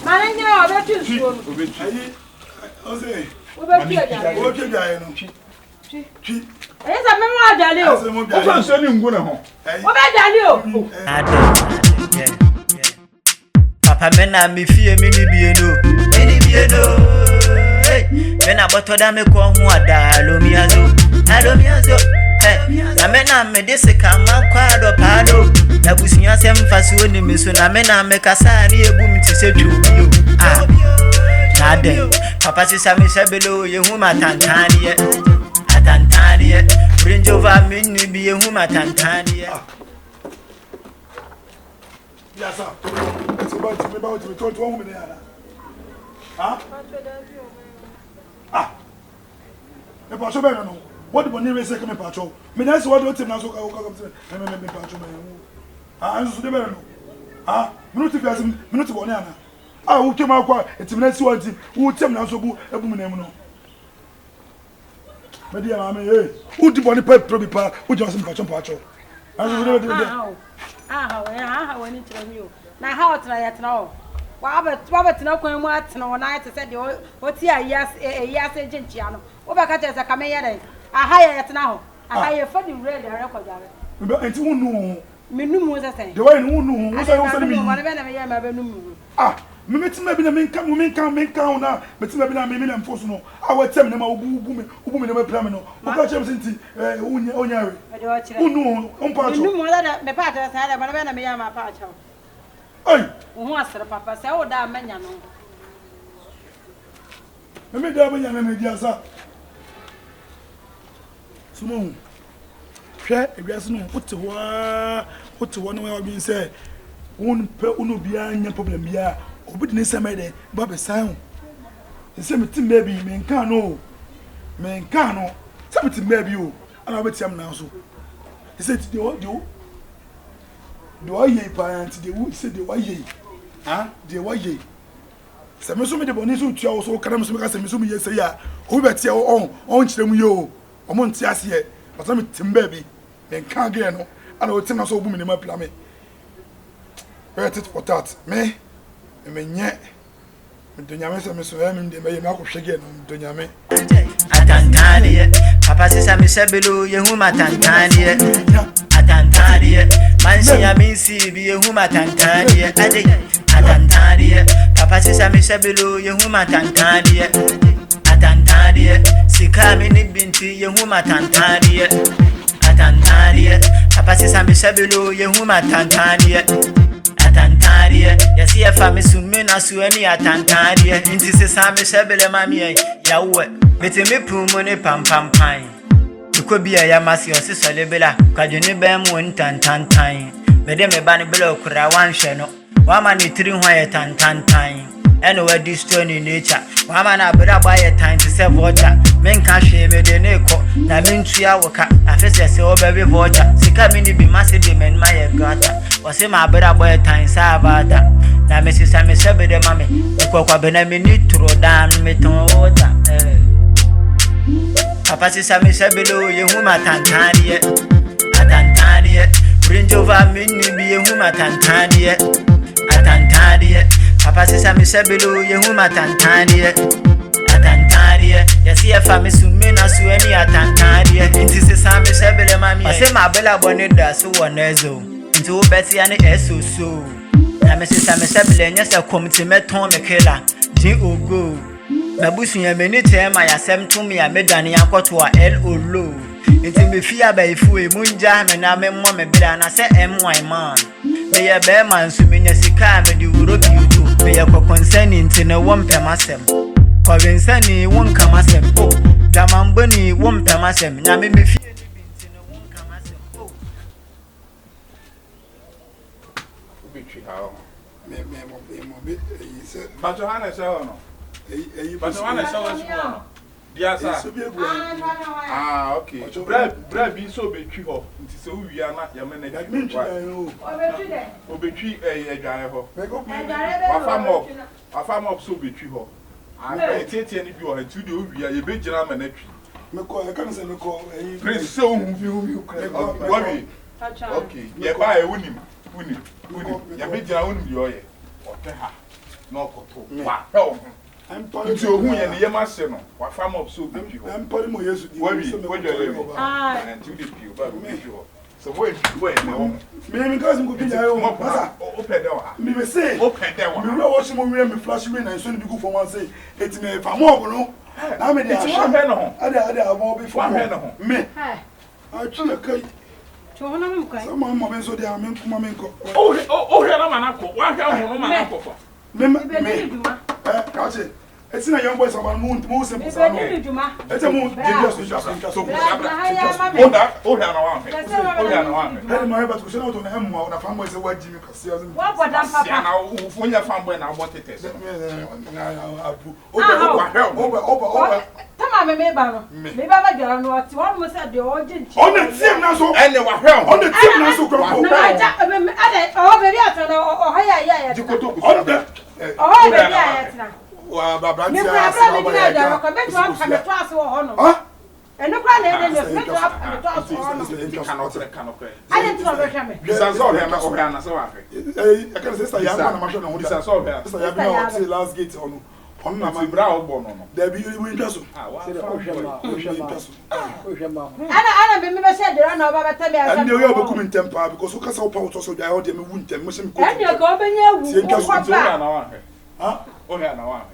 Mananya obetu school. Obetu. Ose. Obetu ajale. Obetu ajale no. Twi. Esa memo ajale o. O fa so ni ngu na ho. Obejale o. Papa mena me fie me ni bieno. Eni bieno. Hey, mena boto da me ko hu ada alomiazo. Alomiazo. Na mena me dese kama kwado pado. Na busunya sem faso ni me so na mena me kasa ni ebu mi ti se twobio. Ah. Na de. Papa sisa me sebelo ye hu matantanie. Atantanie. Bring over me ni bi ye hu matantanie. Diasa. It's about to talk to woman there. Ah? Ah. E pa so be no. What the money say come patrol. Me that's what do na so ka come say. Me patrol me. Ah, so dey be no. Ah, minuti fiase minuti bone ana. Ah, wo twem akwa etimna si wanti. Wo tem na so bu ebu me nem no. Me dia ma me wo di bone pa probi pa, wo just me patrol. Ah, so dey be. Ah, wani tira mi o. Na ha otra ya tira o. Wa tina kwan mu atena wona ayete se de o ti ayas ejenchia no. Wo be ka tese ka me yere. Aha ya tena ho. Aha ye fa di red record jare. Me enti wonu. Me numu se sen. De way wonu. Wo say me. Mo be na me ya ma be numu. Ah, me metima bi na me nka na metima bi na me na mfoso no. Ah, wa tem na ma ubu me na ma plam no. Wo ka chem senti onyawe. Wonu, on pa cho. Numu da me pa ta sa da mo be na me ya ma pa cho. Ai, Wo asere papa se wo da manya no. me da banya na Diasa. Sumo. Hwe ebiase no wote ho no wa bi se won pe unu bia nya problem bia obi de se me de ba be san. Se me tim baby me nka no. Se me tim baby o. Ana be tiam na so. Se ti do aye parent de wo se de waye. Ah, de waye. Se me so me de boni so tua wo so kana me so me ka se me so me yese ya. Obi be tia on kire mu yo. Omo nti ase ye. Asa me tim baby. Me nka ge no. Ana o tim na so obu me ne ma pla me. Wait it for that. Me nye. Me donya me se me so me de me akohwege no donya me. Atantanie. Papa sisa me sebelo ye hu matantanie. Atantanie. Mansi ya minsi bi ye hu matantanie. Ade. Atantanie. Papa sisa me sebelo ye hu matantanie. Atantanie. Sika me ni binti ye hu matantanie. Atantanie. Papa sisa me sebelo ye hu matantanie. Atantanie. Yes, ye fami sume na sueni atantanie. Inti se sami sebele mami yawe. Mete me pumone pam Ukobia ya masi osi solebela. Kajuni be mu ntantantan. Mede me bani bela okura wanhwe no. Wama ni tiri ho ye tantantan. Eno we destroy ni nature. Wama na bra ba ye tan to se voucher. Menka hwe me de ne ko. Na mentua woka. Afese se obewe voucher. Sika mini bi masi de men ma ye gata. Wase ma bra ba ye tan sa avata. Na me sisa me sebe de mame. Kwa bena me ni tro dan me ton wota. Papa sisa me sebelo ye hu matantanie. Atantanie. Bring over me ni bi ye hu matantanie. Atantanie. Papa sisa me sebelo ye hu matantanie. Atantanie. Yes ye fa me sume na sueni atantanie. Inti sisa me sebele mami. Ase ma bela bone da so wonezo. Inti wo beti ane eso. Na me sisa me sebele nya se komiti meton me kela. Din ogo. Mabusu ya meni tema ya semtum ya medani ya kwoto a LO. Enti me fia ba ifu e munja me na me mo me bela na se MY man. Me ya be man su me nya sika me di wuro bi utu. Me ya concern inti na won pemasem. Kwa wensani won kamasem. Oh, damamboni won pemasem. Na me fia ni bi inti na won kamasem. Oh. Ubichi how? Me be say But Johanna say no. But Johanna say no. Diasa. Ah, okay. Bread be so be twi ho. Nti se wo wia na ya mena twi. Obetwi adware ho. Wafa mo so be twi ho. Ah, tie ni bi ho nti de wo wia ye be gina mena twi. Me ko e kan se me ko Prince so hu Wabi. Okay. Ye ba e wonim. Ya be gina wonim de oye. Ote ha. no koto wa hell nti ohun ye ne yema se no wa farm up so be pio I'm putting my years wa wi wo jo and you dey pio ba me pio so wo ne wo me because I'm going to masa open there wa me say open there wa me we watch mo we me flash me na so be go for one say it me fa mo no na me dey ahwe no ada abo be for me I try kai to hono me kai so mo be so dey am kuma me nko hwe na manako wa hwe hono manako fa me kache it's na young boys about moon mo se mo sa no it's a moon just so hwe na wa hwe na wa Hey, my but question out on him na famboy say what Jimmy Kasia. What bodam papa? Ya na ufunya famboy na abot tete. Over. Tama me ba no. Me ba ba dwara no oti won mo say de o jinchi. On the team na so. Ene wa hwe. On the team na so kro. Na aja ade o be bi atana o ha ya. Dikoto ku. On the o be bi ayetna. Wa babranti Me ya kwa me dina dwara ko be twa ka me to aso ho no. Ah? Eno kwa na ede ne me to aso ho no. Kanokre. Ade twa be hwe me. Bisa so hwe na o hwe na so wa hwe. I can say say ya na ma show na ho. Bisa so hwe. Say ya bi na say last gate on. On na ma bra o bo no. There be you interest. Ah wa. Ana me be say de na o ba beta me asa. And you go come in temper because you can say power to so dey out there me wun tem me say me ko. Ene ko be nya wu. Tie nka so O hwe na wa hwe. Ah? O hwe na wa hwe.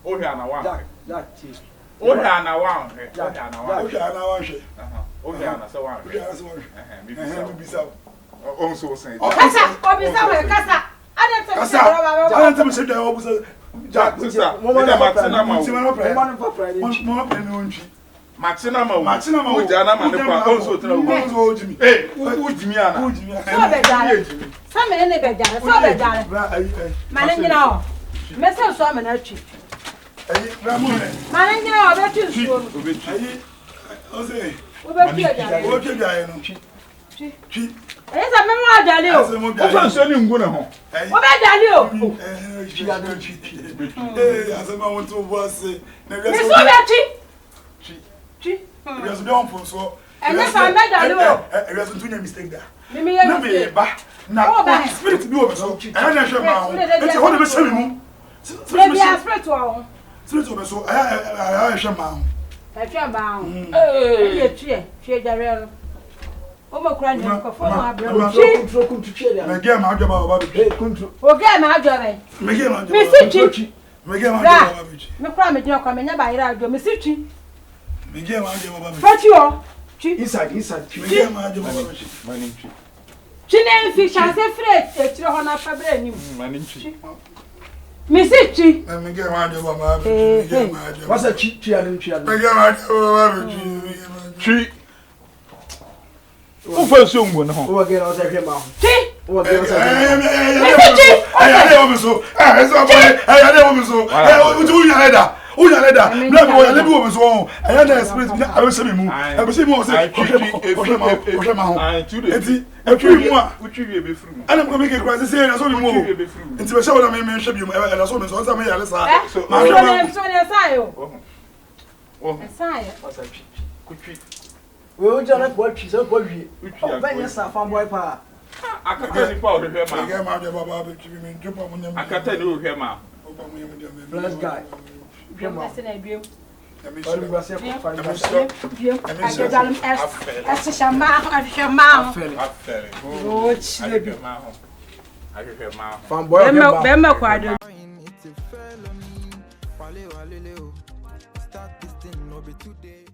O hwe na wa hwe. O hwe na wa hwe. O hwe na so wa hwe. Me bisa. O so say. Kasa, obisa we kasa. Ade to Kasa. I don't say dey obusa. Jack, sister, mo ma matina ma. Mo pe mi onchi. Matina ma. Matina ma. O jana ma ne kwa o so tra wo. O jimi. Eh, u jimi ana. O jimi. so be dare. Sa me ne be dare, so be dare. Ma ne nyina o. Me se so me na twi. Ayi, na mo ne. Ma ne nyina o be twi so. Ayi, o se. O be twi dare. O twi dare no. Twi. E sa me mo adale o. O fa so ni ngu ne ho. O be dale o. Twi dare twi. Asema won to bo ase. Na Me so be twi. Twi. We are down for so. Ene fa me dale o. We are doing a mistake there. Me ye Na me ba. Na spirit bi o be so. E na hwe ma ho. Enti ho na be hwe mu. Me bi a spirit o. Spirit o be so. Aya hwe ma ho. E hwe ba ho. E twi dare no. O mo kura ni ko fo ma abra. Kuntu twi dia. Me ge ma adwa ba ba bi. Kuntu. O ge ma adwa be. Me ge ma adwa. Me si twi. Me ge ma adwa ba bi. Me kura me dina kwa me nya ba ira adwa me si twi. Me ge ma adwa ba bi. Fati o. Twi. Inside. Me ge ma adwa ba bi. Mani twi. Twi na fi chance fret e tire ho na fa bra ni. Mani twi. Me si twi. Me ge ma adwa ba bi. Me ge ma adwa. What's a twi anu twi anu? Me ge ma adwa ba bi. Twi. O fa so ngu ne ho. O ge na o se hwe ma ho. Twi. O ge na o se. Ade wo mi so. So boy. Ade wo mi so. O ya leda. O ya leda. Bla bi o ya leda wo mi so. Aya na spirit na awe se mi mu. E se mi o se. O ma ho. Enti e twi mu a. O twi be furu mu. Ana ko me ke kwa se na so mi mu. Enti be sha wo na me hwe bi mu. E na so mi so. Sa me ya le sa. Ma so ne sa yo. Oh. Sa yo. What's a twi? Ku twi. We o jana ko twi so ko hwie. Twi. Ba nya sa fanboy pa. Akata ni pa o hwe Me ma. ge ma adwa ba bi twi mi njopa mu nyam. Akata ni o hwe ma. Bless guy. Hwe ma. Se na biom. Olu ba se ko fa ni. Biom. Ajedalam es chama, a chama. Afere. O chile bi. Ahwe ma. Fanboy hwe ma. Be ma kwado. Wale wale leo. Start this thing no be today.